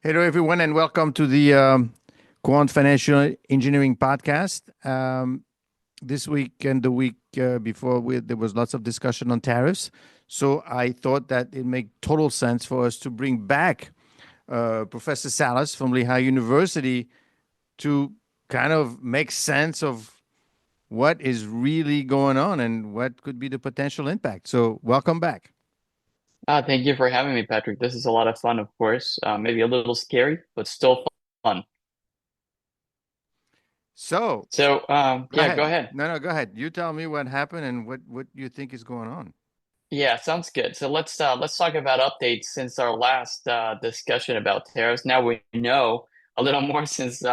Hello, everyone, and welcome to the Quant Financial Engineering Podcast. This week and the week before, there was lots of discussion on tariffs. So I thought that it made total sense for us to bring back Professor Salas from Lehigh University to kind of make sense of what is really going on and what could be the potential impact. So welcome back. Thank you for having me, Patrick. This is a lot of fun, of course. Maybe a little scary, but still fun. So So, go yeah, go ahead. ahead. No, go ahead. You tell me what happened and what you think is going on. Yeah, sounds good. So let's talk about updates since our last discussion about tariffs. Now we know a little more since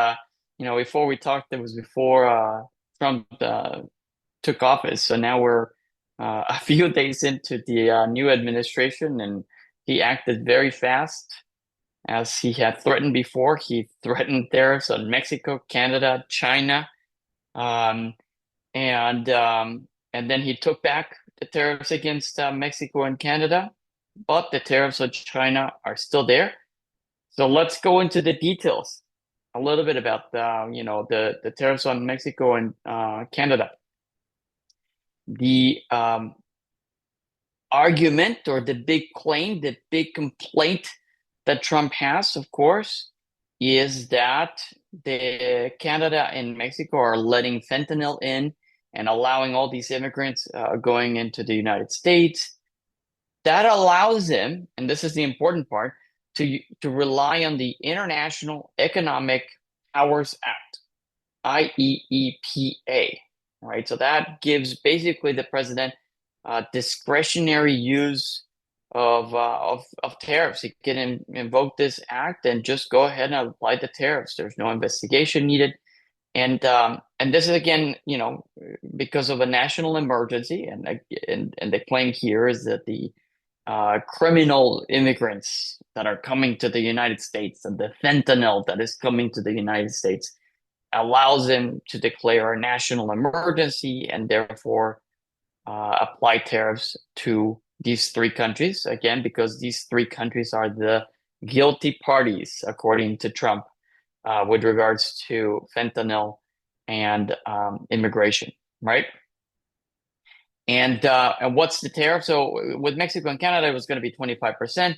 before we talked, it was before Trump took office. So now we're a few days into the new administration, and he acted very fast. As he had threatened before, he threatened tariffs on Mexico, Canada, China, um, and then he took back the tariffs against Mexico and Canada, but the tariffs on China are still there. So let's go into the details a little bit about the tariffs on Mexico and Canada. The argument or the big claim, the big complaint that Trump has, of course, is that the Canada and Mexico are letting fentanyl in and allowing all these immigrants going into the United States. That allows him, and this is the important part, to rely on the International Economic Powers Act, IEEPA, right? So that gives basically the president discretionary use of tariffs. He can invoke this act and just go ahead and apply the tariffs. There's no investigation needed, and this is again, because of a national emergency, and the claim here is that the criminal immigrants that are coming to the United States and the fentanyl that is coming to the United States allows them to declare a national emergency and therefore apply tariffs to these three countries, again, because these three countries are the guilty parties, according to Trump, with regards to fentanyl and immigration, right? And what's the tariff? So with Mexico and Canada, it was going to be 25%.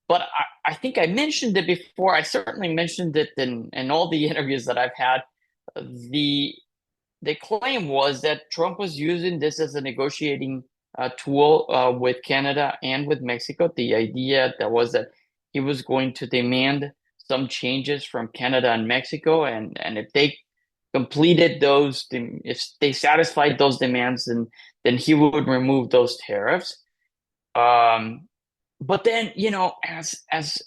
But I think I mentioned it before. I certainly mentioned it in all the interviews that I've had. The the claim was that Trump was using this as a negotiating tool with Canada and with Mexico. The idea that was that he was going to demand some changes from Canada and Mexico, and if they completed those, if they satisfied those demands, then he would remove those tariffs. Um, but then, as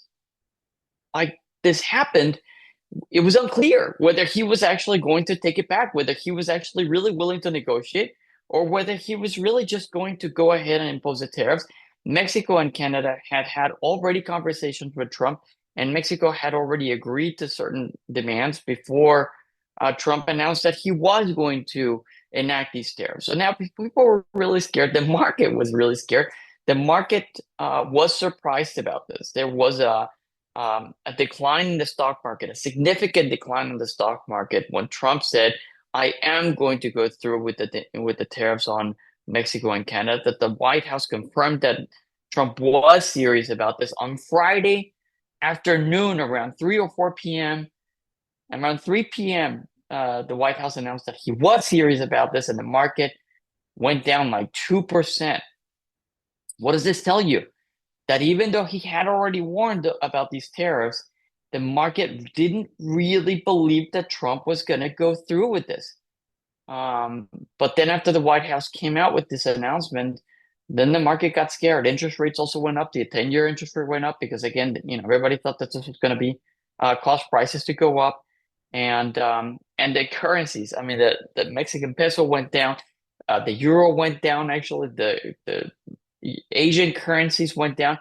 like this happened, it was unclear whether he was actually going to take it back, whether he was actually really willing to negotiate, or whether he was really just going to go ahead and impose the tariffs. Mexico and Canada had had already conversations with Trump, and Mexico had already agreed to certain demands before Trump announced that he was going to enact these tariffs. So now people were really scared. The market was really scared. The market was surprised about this. There was a decline in the stock market, a significant decline in the stock market when Trump said, "I am going to go through with the tariffs on Mexico and Canada." That the White House confirmed that Trump was serious about this on Friday afternoon around 3 or 4 p.m. Around 3 p.m., the White House announced that he was serious about this, and the market went down like 2%. What does this tell you? That even though he had already warned about these tariffs, the market didn't really believe that Trump was going to go through with this. Um, but then after the White House came out with this announcement, then the market got scared. Interest rates also went up. The 10-year interest rate went up because again, everybody thought that this was going to be cause prices to go up, and the currencies. I mean, the Mexican peso went down, the euro went down. Actually, the Asian currencies went down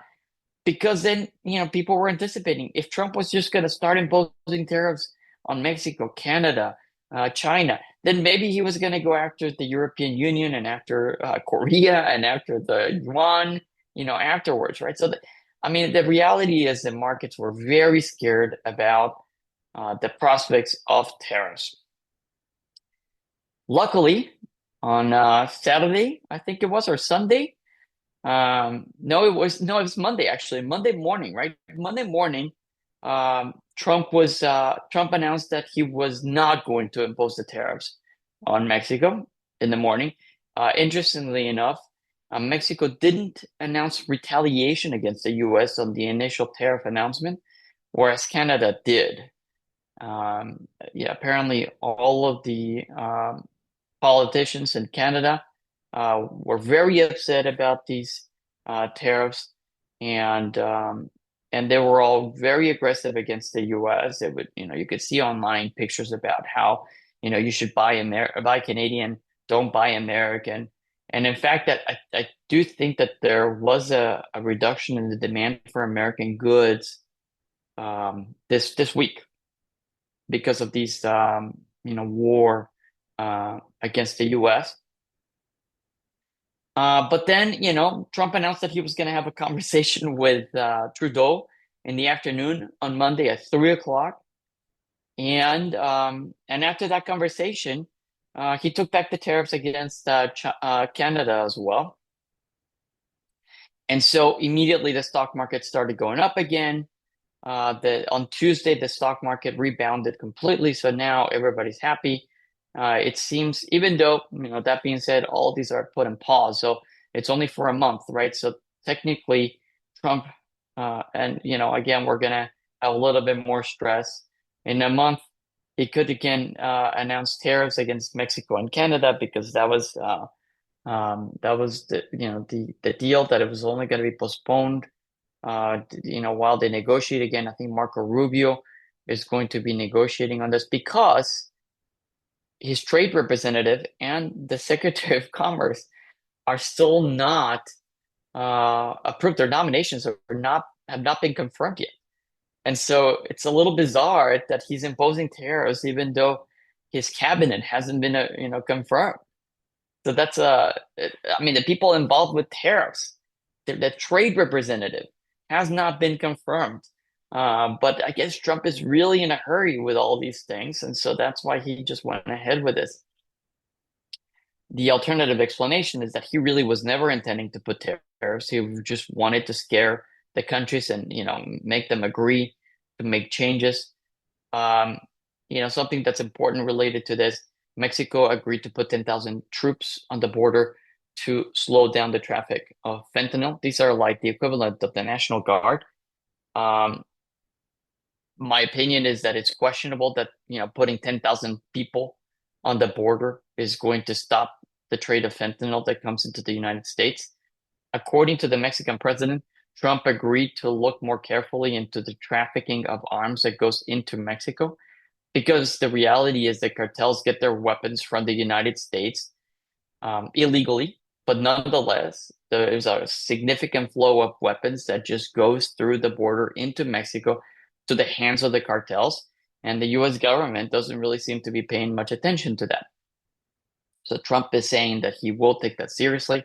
because then people were anticipating if Trump was just going to start imposing tariffs on Mexico, Canada, China, then maybe he was going to go after the European Union and after Korea and after the yuan, afterwards, right? So I mean, the reality is the markets were very scared about the prospects of tariffs. Luckily, on Saturday, I think it was, or Sunday. No, it was Monday actually. Monday morning, right? Monday morning, Trump announced that he was not going to impose the tariffs on Mexico in the morning. Interestingly enough, Mexico didn't announce retaliation against the U.S. on the initial tariff announcement, whereas Canada did. Yeah, apparently all of the politicians in Canada were very upset about these tariffs, and they were all very aggressive against the U.S. It would, you could see online pictures about how, you should buy Canadian, don't buy American. And in fact, that I do think that there was a reduction in the demand for American goods this week because of these war against the U.S. But then, Trump announced that he was going to have a conversation with Trudeau in the afternoon on Monday at 3 o'clock. And after that conversation, he took back the tariffs against Canada as well. And so immediately the stock market started going up again. On Tuesday, the stock market rebounded completely. So now everybody's happy. It seems, even though, that being said, all these are put in pause. So it's only for a month, right? So technically, Trump, and, again, we're going to have a little bit more stress. In a month, he could again announce tariffs against Mexico and Canada because that was the deal that it was only going to be postponed while they negotiate again. I think Marco Rubio is going to be negotiating on this because his trade representative and the Secretary of Commerce are still not approved. Their nominations have not been confirmed yet. And so it's a little bizarre that he's imposing tariffs even though his cabinet hasn't been confirmed. So that's I mean, the people involved with tariffs, the trade representative has not been confirmed. But I guess Trump is really in a hurry with all these things, and so that's why he just went ahead with this. The alternative explanation is that he really was never intending to put tariffs. He just wanted to scare the countries and make them agree to make changes. Something that's important related to this. Mexico agreed to put 10,000 troops on the border to slow down the traffic of fentanyl. These are like the equivalent of the National Guard. My opinion is that it's questionable that putting 10,000 people on the border is going to stop the trade of fentanyl that comes into the United States. According to the Mexican president, Trump agreed to look more carefully into the trafficking of arms that goes into Mexico, because the reality is the cartels get their weapons from the United States illegally, but nonetheless, there's a significant flow of weapons that just goes through the border into Mexico to the hands of the cartels, and the U.S. government doesn't really seem to be paying much attention to that. So Trump is saying that he will take that seriously.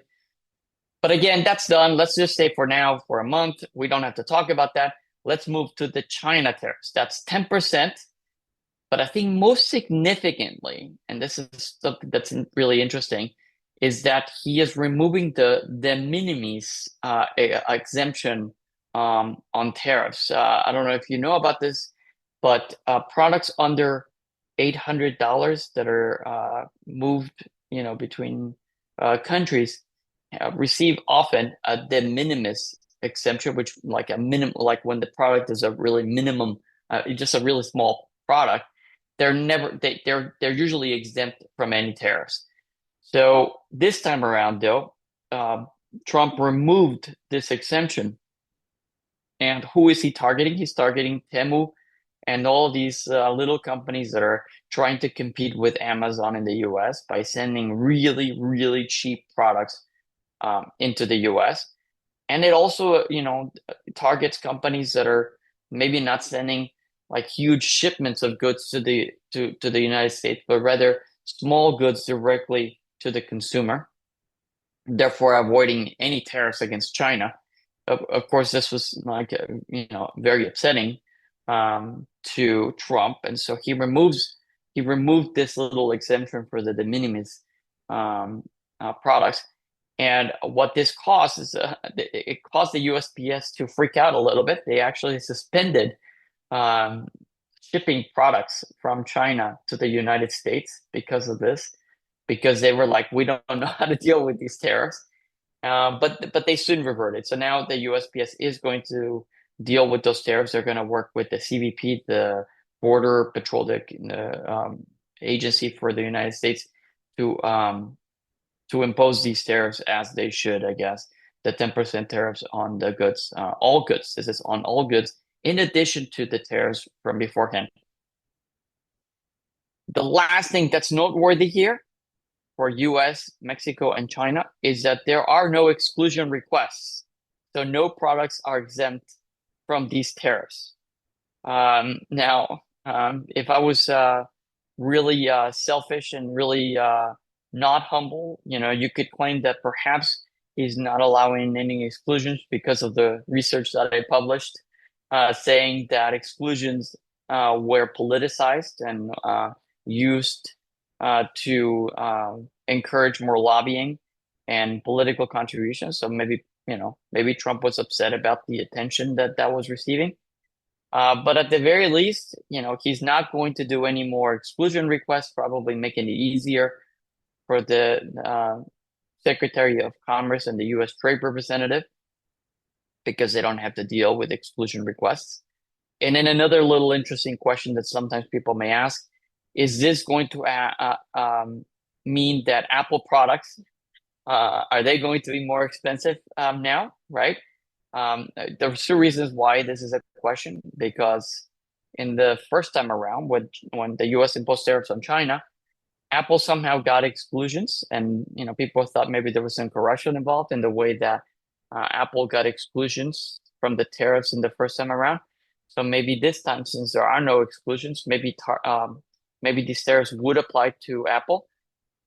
But again, that's done. Let's just say for now, for a month, we don't have to talk about that. Let's move to the China tariffs. That's 10%. But I think most significantly, and this is something that's really interesting, is that he is removing the minimis exemption on tariffs. I don't know if you know about this, but products under $800 that are moved, between countries receive often a de minimis exemption, which like like when the product is a really minimum, just a really small product. They're usually exempt from any tariffs. So this time around, though, Trump removed this exemption. And who is he targeting? He's targeting Temu and all these little companies that are trying to compete with Amazon in the US by sending really, really cheap products into the US. And it also, targets companies that are maybe not sending like huge shipments of goods to the United States, but rather small goods directly to the consumer, therefore avoiding any tariffs against China. of course, this was like very upsetting to Trump, and so he removed this little exemption for the de minimis um, products. And what this caused is it caused the USPS to freak out a little bit. They actually suspended um, shipping products from China to the United States because of this, because they were like, we don't know how to deal with these tariffs. But they soon reverted. So now the USPS is going to deal with those tariffs. They're going to work with the CBP, the Border Patrol, the agency for the United States, to um, to impose these tariffs as they should, I guess. The 10% tariffs on the goods, all goods. This is on all goods, in addition to the tariffs from beforehand. The last thing that's noteworthy here for US, Mexico, and China is that there are no exclusion requests. So no products are exempt from these tariffs. Now, if I was really selfish and really not humble, you could claim that perhaps he's not allowing any exclusions because of the research that I published, saying that exclusions were politicized and used to encourage more lobbying and political contributions. So maybe Trump was upset about the attention that that was receiving. But at the very least, he's not going to do any more exclusion requests, probably making it easier for the Secretary of Commerce and the U.S. Trade Representative because they don't have to deal with exclusion requests. And then another little interesting question that sometimes people may ask, is this going to mean that Apple products, are they going to be more expensive now, right? There's two reasons why this is a question, because in the first time around, when the U.S. imposed tariffs on China, Apple somehow got exclusions, and people thought maybe there was some corruption involved in the way that Apple got exclusions from the tariffs in the first time around. So maybe this time, since there are no exclusions, maybe these tariffs would apply to Apple.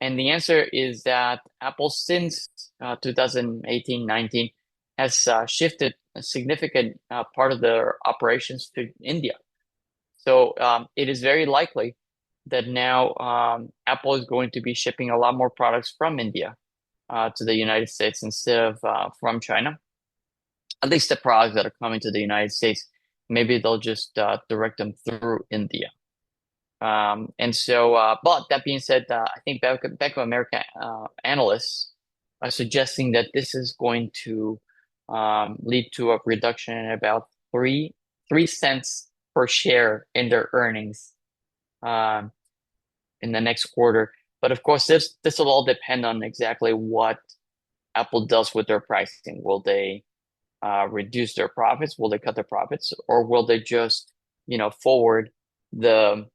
And the answer is that Apple, since 2018-19, has shifted a significant part of their operations to India. So it is very likely that now Apple is going to be shipping a lot more products from India to the United States instead of from China. At least the products that are coming to the United States, maybe they'll just direct them through India. But that being said, I think Bank of America analysts are suggesting that this is going to lead to a reduction in about three cents per share in their earnings um, in the next quarter. But of course, this will all depend on exactly what Apple does with their pricing. Will they reduce their profits? Will they cut their profits, or will they just forward the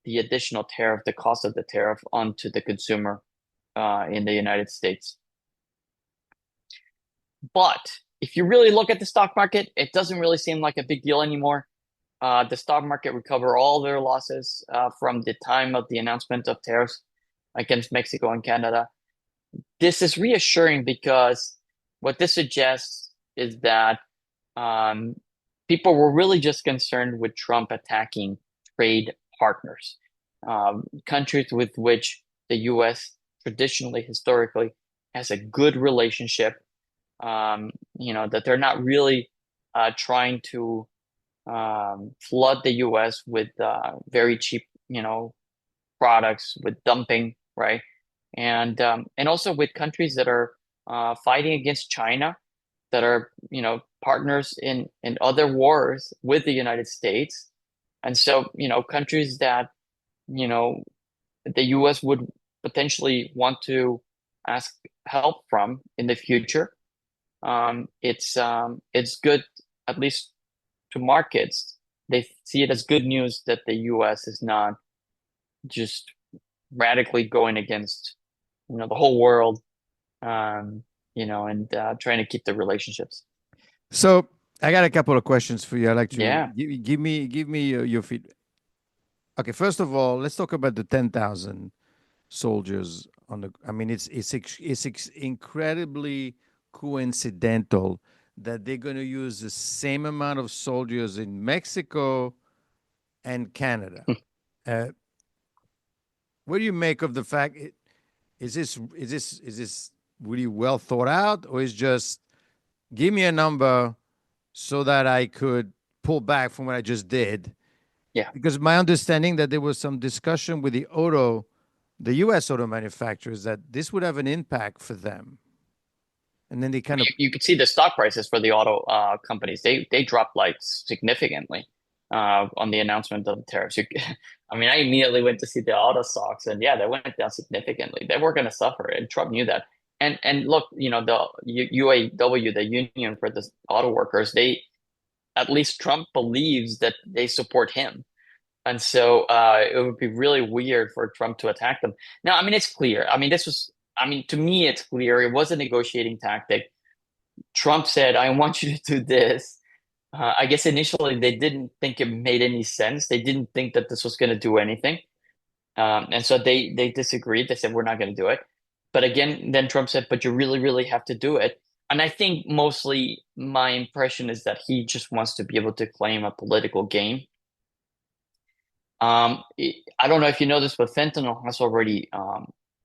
additional tariff, the cost of the tariff, onto the consumer in the United States? But if you really look at the stock market, it doesn't really seem like a big deal anymore. The stock market recovered all their losses from the time of the announcement of tariffs against Mexico and Canada. This is reassuring because what this suggests is that people were really just concerned with Trump attacking trade partners, countries with which the U.S. traditionally, historically, has a good relationship. That they're not really trying to flood the U.S. with very cheap, products, with dumping, right? And also with countries that are fighting against China, that are partners in other wars with the United States, and so countries that the U.S. would potentially want to ask help from in the future. It's good, at least to markets. They see it as good news that the U.S. is not just radically going against the whole world, and trying to keep the relationships. So I got a couple of questions for you. I'd like to Yeah. give me your feedback. Okay, first of all, let's talk about the 10,000 soldiers on the. I mean, it's incredibly coincidental that they're going to use the same amount of soldiers in Mexico and Canada. Uh, what do you make of the fact? Is this really well thought out, or is just give me a number so that I could pull back from what I just did? Yeah. Because my understanding that there was some discussion with the U.S. auto manufacturers that this would have an impact for them, and then they I kind of mean, you could see the stock prices for the auto companies. They dropped like significantly on the announcement of the tariffs. I mean, I immediately went to see the auto stocks, and yeah, they went down significantly. They were going to suffer, and Trump knew that. And look, the UAW, the union for the auto workers, they at least Trump believes that they support him. And so it would be really weird for Trump to attack them. Now, I mean, it's clear. I mean, to me, it's clear. It was a negotiating tactic. Trump said, I want you to do this. I guess initially they didn't think it made any sense. They didn't think that this was going to do anything. And so they disagreed. They said, we're not going to do it. But again, then Trump said, but you really, really have to do it. And I think mostly my impression is that he just wants to be able to claim a political gain. I don't know if you know this, but fentanyl has already,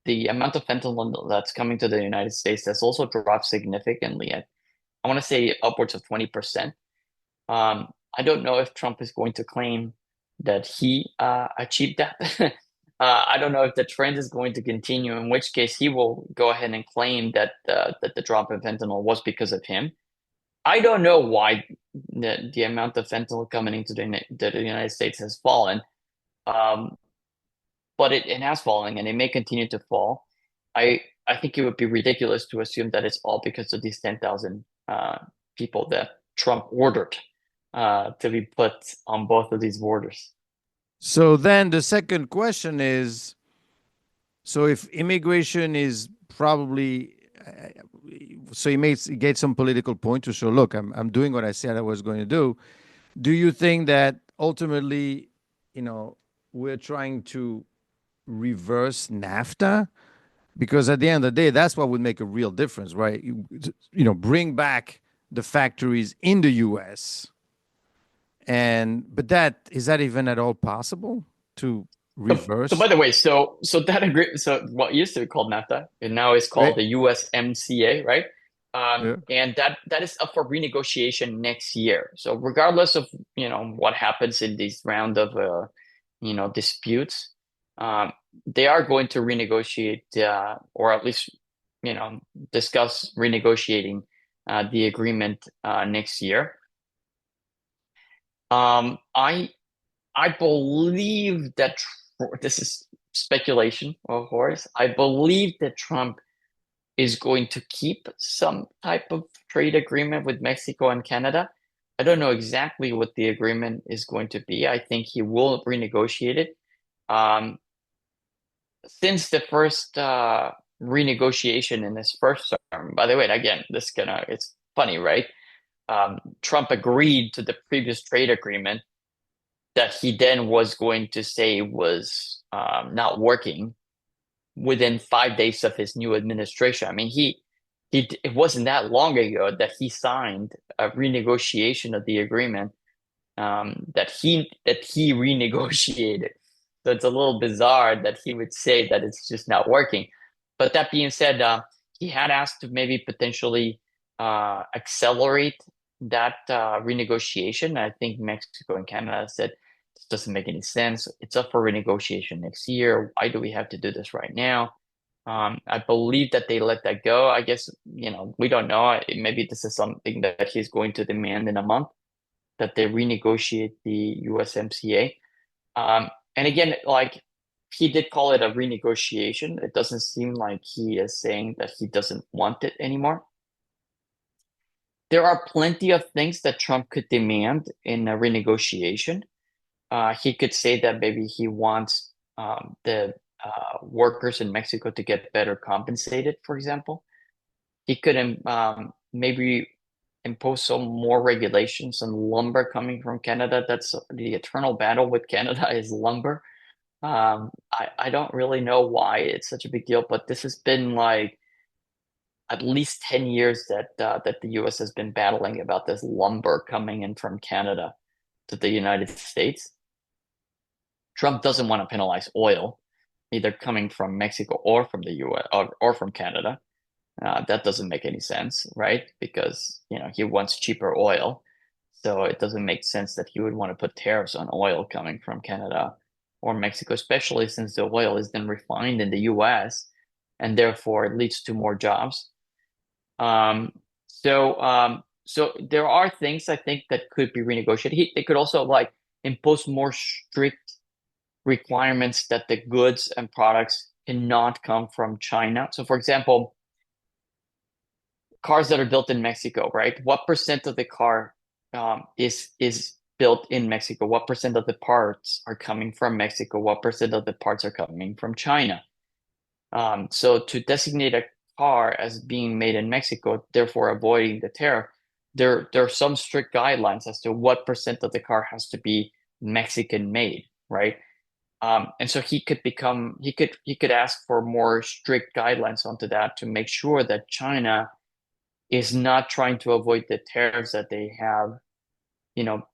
the amount of fentanyl that's coming to the United States has also dropped significantly. I want to say upwards of 20%. I don't know if Trump is going to claim that he achieved that. I don't know if the trend is going to continue, in which case he will go ahead and claim that that the drop in fentanyl was because of him. I don't know why the amount of fentanyl coming into the United States has fallen, um, but it has fallen and it may continue to fall. I think it would be ridiculous to assume that it's all because of these 10,000 people that Trump ordered to be put on both of these borders. So then the second question is, so if immigration is probably, so he get some political point to show, look, I'm doing what I said I was going to do. Do you think that ultimately, you know, we're trying to reverse NAFTA? Because at the end of the day, that's what would make a real difference, right? Bring back the factories in the U.S. But that is that even at all possible to So reverse? by the way, so that agree. So what used to be called NAFTA and now is called Right? the USMCA, right? Yeah. And that is up for renegotiation next year. So regardless of what happens in this round of disputes, um, they are going to renegotiate or at least you know discuss renegotiating the agreement next year. I believe that this is speculation, of course. I believe that Trump is going to keep some type of trade agreement with Mexico and Canada. I don't know exactly what the agreement is going to be. I think he will renegotiate it. Um, since the first renegotiation in his first term, by the way, again, it's funny, right? Trump agreed to the previous trade agreement that he then was going to say was not working within 5 days of his new administration. I mean, it wasn't that long ago that he signed a renegotiation of the agreement that he renegotiated. So it's a little bizarre that he would say that it's just not working. But that being said, he had asked to maybe potentially accelerate that renegotiation. I think Mexico and Canada said this doesn't make any sense. It's up for renegotiation next year. Why do we have to do this right now? I believe that they let that go. I guess, we don't know. Maybe this is something that he's going to demand in a month that they renegotiate the USMCA. And again, like he did call it a renegotiation. It doesn't seem like he is saying that he doesn't want it anymore. There are plenty of things that Trump could demand in a renegotiation. He could say that maybe he wants the workers in Mexico to get better compensated, for example. He could maybe impose some more regulations on lumber coming from Canada. That's the eternal battle with Canada is lumber. I don't really know why it's such a big deal, but this has been like at least 10 years that the US has been battling about this lumber coming in from Canada to the United States. Trump doesn't want to penalize oil, either coming from Mexico or from the US or from Canada. That doesn't make any sense, right? Because he wants cheaper oil. So it doesn't make sense that he would want to put tariffs on oil coming from Canada or Mexico, especially since the oil is then refined in the US and therefore it leads to more jobs. So there are things I think that could be renegotiated. They could also like impose more strict requirements that the goods and products cannot come from China. So for example, cars that are built in Mexico, right? What percent of the car is built in Mexico? What percent of the parts are coming from Mexico? What percent of the parts are coming from China? So to designate a car as being made in Mexico, therefore avoiding the tariff, there are some strict guidelines as to what percent of the car has to be Mexican made, right? And so he could ask for more strict guidelines onto that to make sure that China is not trying to avoid the tariffs that they have,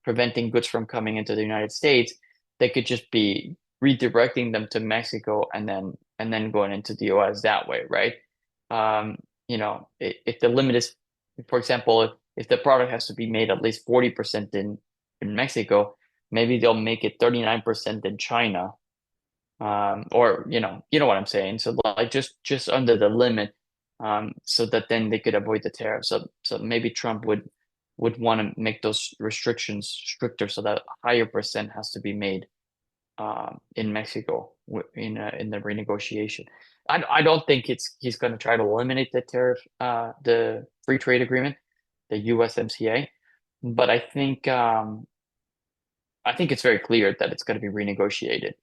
preventing goods from coming into the United States. They could just be redirecting them to Mexico and then going into the US that way, right? If the limit is, for example, if the product has to be made at least 40% in Mexico, maybe they'll make it 39% in China. Or you know what I'm saying. So like just under the limit, so that then they could avoid the tariff. So maybe Trump would want to make those restrictions stricter so that a higher percent has to be made in Mexico in the renegotiation. I don't think he's going to try to eliminate the tariff, the free trade agreement, the USMCA, but I think it's very clear that it's going to be renegotiated.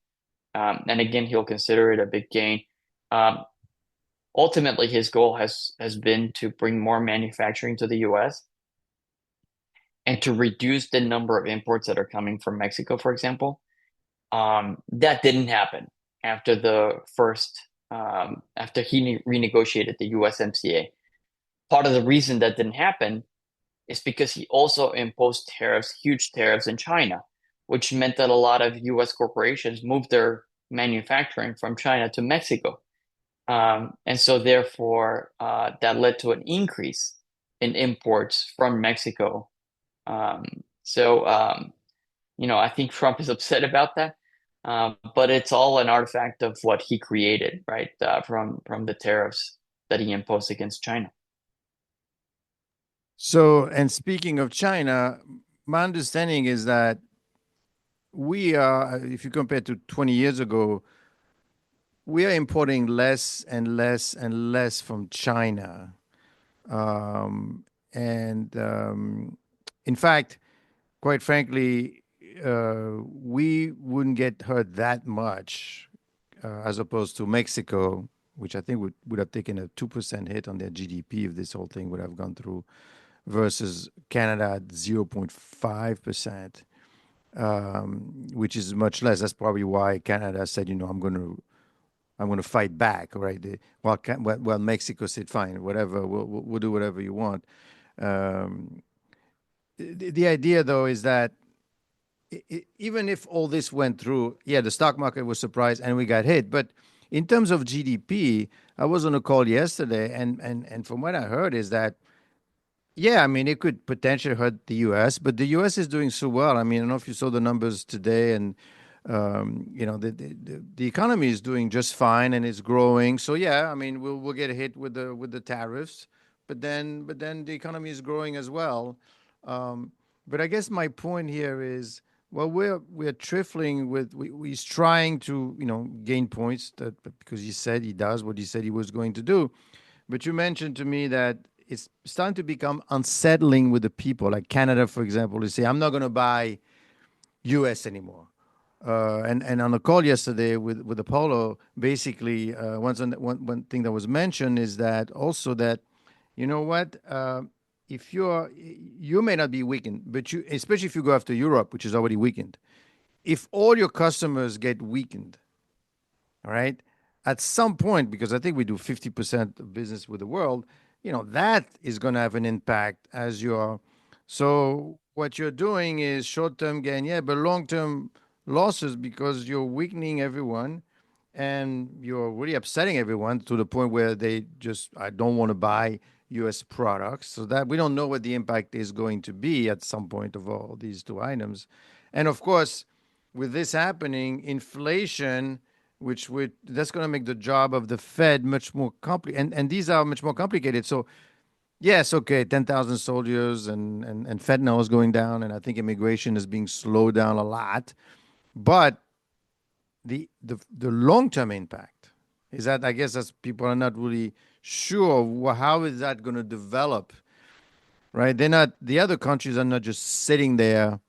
And again, he'll consider it a big gain. Um, Ultimately, his goal has been to bring more manufacturing to the U.S. and to reduce the number of imports that are coming from Mexico, for example. That didn't happen after after he renegotiated the USMCA. Part of the reason that didn't happen is because he also imposed tariffs, huge tariffs in China, which meant that a lot of US corporations moved their manufacturing from China to Mexico. And so therefore, that led to an increase in imports from Mexico. Um, so, I think Trump is upset about that. But it's all an artifact of what he created, right? From the tariffs that he imposed against China. So, and speaking of China, my understanding is that we are, if you compare to 20 years ago, we are importing less and less and less from China. And in fact, quite frankly, we wouldn't get hurt that much as opposed to Mexico, which I think would have taken a 2% hit on their GDP if this whole thing would have gone through, versus Canada at 0.5%, which is much less. That's probably why Canada said, I'm going to fight back, right? Well, Mexico said, fine, whatever, we'll do whatever you want. Um, the idea, though, is that even if all this went through, yeah, the stock market was surprised and we got hit. But in terms of GDP, I was on a call yesterday, and from what I heard is that, yeah, I mean, it could potentially hurt the U.S., but the U.S. is doing so well. I mean, I don't know if you saw the numbers today, and the economy is doing just fine and it's growing. So yeah, I mean, we'll get hit with the tariffs, but then the economy is growing as well. But I guess my point here is, well, we're trifling with he's trying to gain points because he said he does what he said he was going to do. But you mentioned to me that it's starting to become unsettling with the people, like Canada, for example, to say, I'm not going to buy US anymore. And on a call yesterday with Apollo, basically, one thing that was mentioned is that also that, you know what, if you may not be weakened, but especially if you go after Europe, which is already weakened, if all your customers get weakened, all right, at some point, because I think we do 50% of business with the world, that is going to have an impact as you're. So what you're doing is short-term gain, yeah, but long-term losses because you're weakening everyone and you're really upsetting everyone to the point where they just, I don't want to buy US products. So that we don't know what the impact is going to be at some point of all these two items. And of course, with this happening, inflation, which would that's going to make the job of the Fed much more complicated, and these are much more complicated. So yes, okay, 10,000 soldiers and fentanyl is going down, and I think immigration is being slowed down a lot. But the long term impact is that I guess as people are not really sure how is that going to develop, right? They're not the other countries are not just sitting there.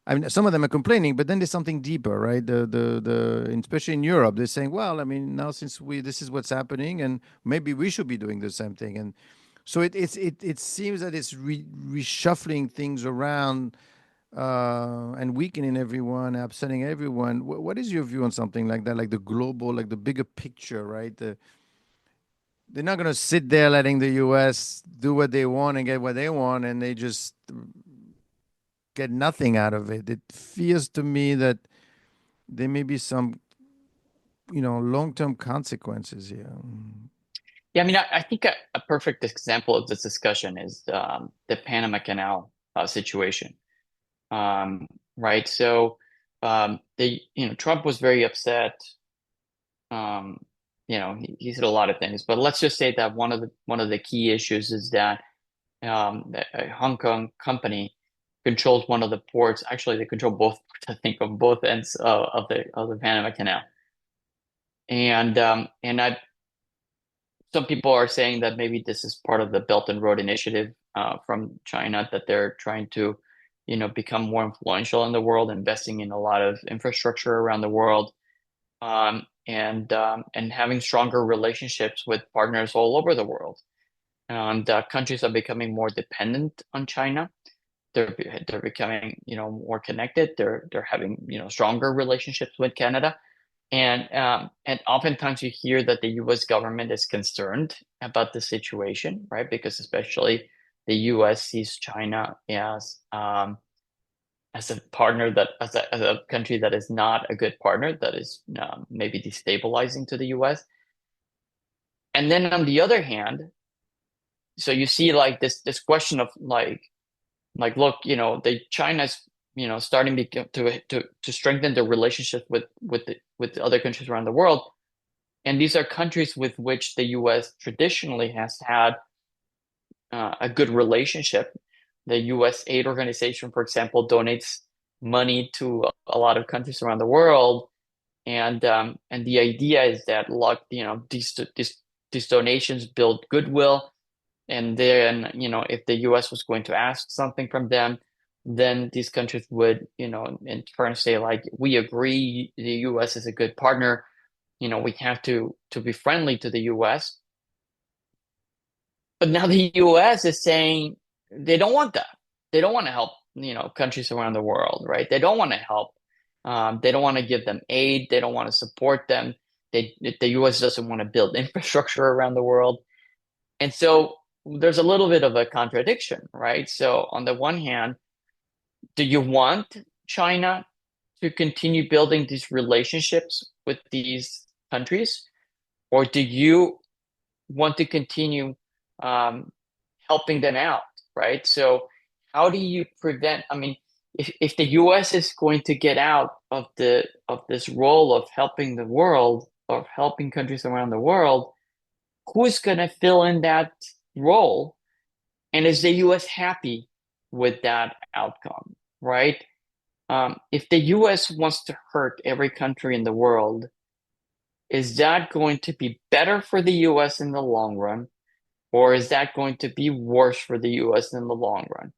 I mean, some of them are complaining, but then there's something deeper, right? Especially in Europe, they're saying, well, I mean, now since this is what's happening, and maybe we should be doing the same thing. And so it seems that it's reshuffling things around and weakening everyone, upsetting everyone. What is your view on something like that, like the global, like the bigger picture, right? They're not going to sit there letting the U.S. do what they want and get what they want, and they just get nothing out of it. It feels to me that there may be some, long-term consequences here. Yeah, I mean, I think a perfect example of this discussion is the Panama Canal situation, um, right? So, Trump was very upset. Um, he said a lot of things, but let's just say that one of the key issues is that a Hong Kong company controls one of the ports. Actually, they control both, I think, of both ends of the Panama Canal. And some people are saying that maybe this is part of the Belt and Road Initiative from China, that they're trying to, become more influential in the world, investing in a lot of infrastructure around the world, and having stronger relationships with partners all over the world. And countries are becoming more dependent on China. They're becoming, more connected. They're having, stronger relationships with Canada. And oftentimes you hear that the U.S. government is concerned about the situation, right? Because especially the U.S. sees China as a partner as a country that is not a good partner, that is maybe destabilizing to the U.S. And then on the other hand, so you see like this question of like look, the China's starting to strengthen their relationship with the other countries around the world. And these are countries with which the U.S. traditionally has had a good relationship. The U.S. aid organization, for example, donates money to a lot of countries around the world, and the idea is that, look, these donations build goodwill, and then if the U.S. was going to ask something from them, then these countries would in turn say, like, we agree the U.S. is a good partner. We have to be friendly to the U.S. But now the U.S. is saying they don't want that. They don't want to help, countries around the world, right? They don't want to help. They don't want to give them aid. They don't want to support them. The U.S. doesn't want to build infrastructure around the world. And so there's a little bit of a contradiction, right? So on the one hand, do you want China to continue building these relationships with these countries, or do you want to continue um, helping them out, right? So how do you prevent? I mean, if the U.S. is going to get out of this role of helping the world, of helping countries around the world, who's going to fill in that role? And is the U.S. happy with that outcome, right? If the U.S. wants to hurt every country in the world, is that going to be better for the U.S. in the long run? Or is that going to be worse for the US in the long run?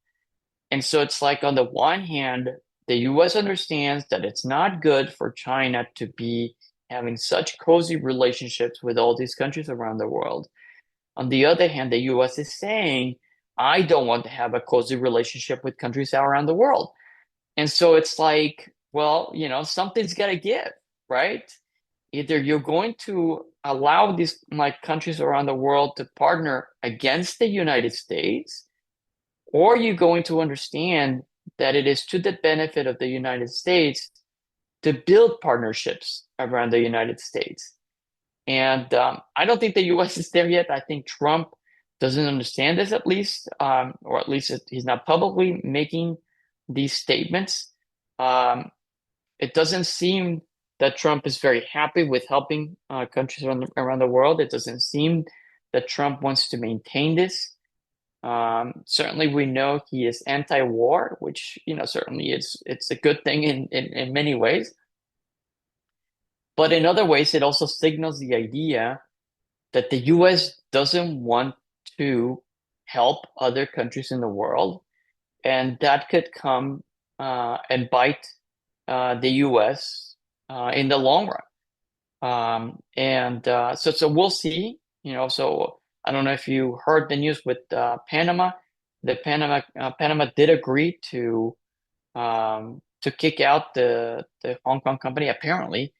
And so it's like, on the one hand, the US understands that it's not good for China to be having such cozy relationships with all these countries around the world. On the other hand, the US is saying, I don't want to have a cozy relationship with countries around the world. And so it's like, well, something's got to give, right? Either you're going to allow these like countries around the world to partner against the United States, or are you going to understand that it is to the benefit of the United States to build partnerships around the United States? And I don't think the U.S. is there yet. I think Trump doesn't understand this, at least, or at least he's not publicly making these statements. Um, it doesn't seem that Trump is very happy with helping countries around the world. It doesn't seem that Trump wants to maintain this. Certainly, we know he is anti-war, which certainly it's a good thing in many ways. But in other ways, it also signals the idea that the US doesn't want to help other countries in the world, and that could come and bite the US in the long run. So we'll see. So I don't know if you heard the news with Panama. The Panama did agree to kick out the Hong Kong company. Apparently,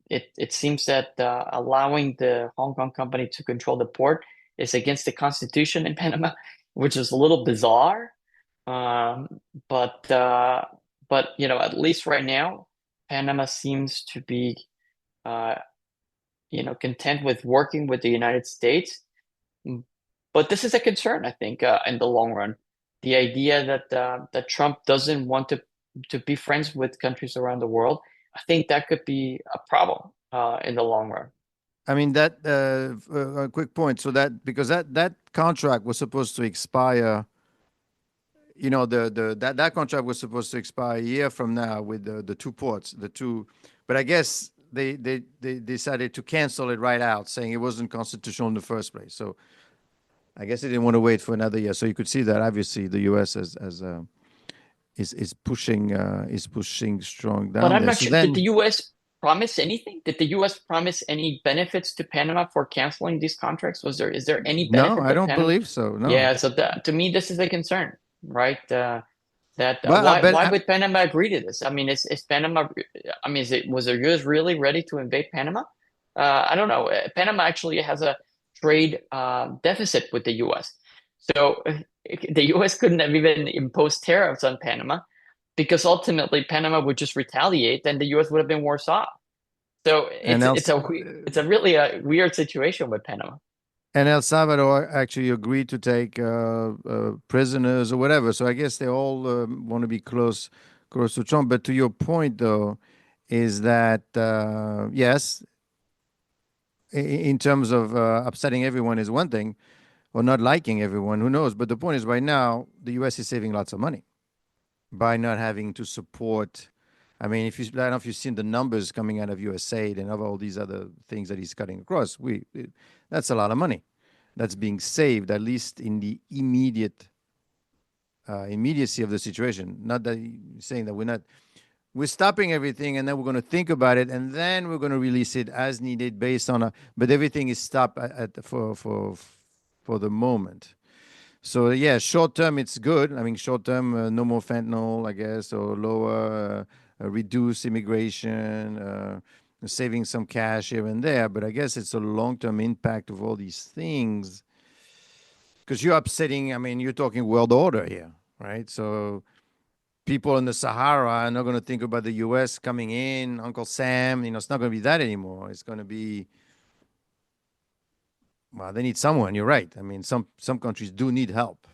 it seems that allowing the Hong Kong company to control the port is against the constitution in Panama, which is a little bizarre. Um, but uh, but at least right now, Panama seems to be uh, content with working with the United States. Mm, But this is a concern, I think, in the long run. The idea that Trump doesn't want to be friends with countries around the world, I think that could be a problem in the long run. I mean that a quick point. So that because that contract was supposed to expire, that contract was supposed to expire a year from now with the two ports, the two, but I guess they decided to cancel it right out, saying it wasn't constitutional in the first place. So I guess they didn't want to wait for another year. So you could see that obviously the U.S. is pushing strong But down I'm there. not So sure. Did the then U.S. promise anything? Did the U.S. promise any benefits to Panama for canceling these contracts? Is there any no, benefit I to don't Panama? believe so. No, Yeah, so to me, this is a concern, right? That but I bet why would Panama agree to this? I mean, is Panama? I mean, was the U.S. really ready to invade Panama? I don't know. Panama actually has a trade deficit with the U.S. So the U.S. couldn't have even imposed tariffs on Panama because ultimately Panama would just retaliate, and the U.S. would have been worse off. So and it's a really a weird situation with Panama. El Salvador actually agreed to take prisoners or whatever. So I guess they all want to be close to Trump. But to your point, though, is that yes, in terms of upsetting everyone is one thing, or not liking everyone, who knows? But the point is, right now, the U.S. is saving lots of money by not having to support. I mean, I don't know if you've seen the numbers coming out of USAID and of all these other things that he's cutting across. That's a lot of money that's being saved, at least in the immediacy of the situation. Not that saying that we're stopping everything and then we're going to think about it and then we're going to release it as needed based on but everything is stopped for the moment. So yeah, short term it's good. I mean, short term, no more fentanyl, I guess, or lower, reduce immigration, saving some cash here and there. But I guess it's a long term impact of all these things because you're upsetting. I mean, you're talking world order here, right? So people in the Sahara are not going to think about the U.S. coming in, Uncle Sam. It's not going to be that anymore. It's going to be, well, they need someone. You're right. I mean, some countries do need help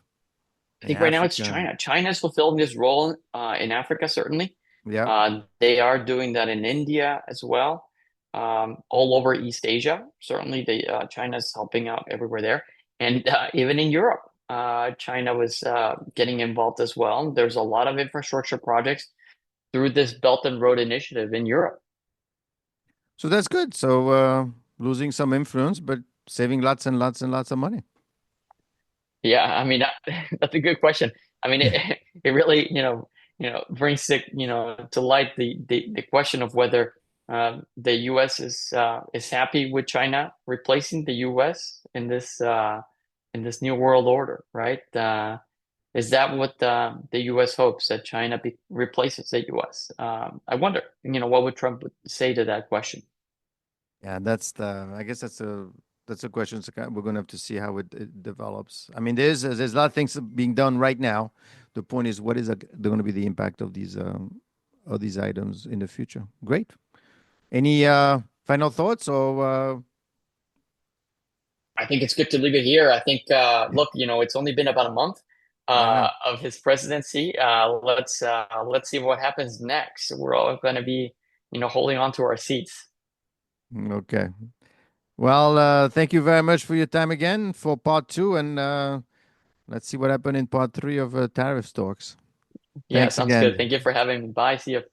I in think right now it's Africa. China. China's fulfilling this role in Africa, certainly. Yeah. They are doing that in India as well, all over East Asia. Certainly, China's helping out everywhere there, and even in Europe, China was getting involved as well. There's a lot of infrastructure projects through this Belt and Road Initiative in Europe. So that's good. So losing some influence, but saving lots and lots and lots of money. Yeah, I mean that's a good question. I mean it really brings to light the question of whether the U.S. is happy with China replacing the U.S. In this new world order, right? Is that what the U.S. hopes that China replaces the U.S.? I wonder, what would Trump say to that question? Yeah, I guess that's a question. We're going to have to see how it develops. I mean, there's a lot of things being done right now. The point is, what is going to be the impact of these items in the future? Great. Any final thoughts or I think it's good to leave it here. I think, look, it's only been about a month yeah. of his presidency. Let's see what happens next. We're all going to be, holding on to our seats. Okay. Well, thank you very much for your time again for part two, and let's see what happened in part three of tariff talks. Yeah, Thanks sounds good. again. Thank you for having me. Bye. See you.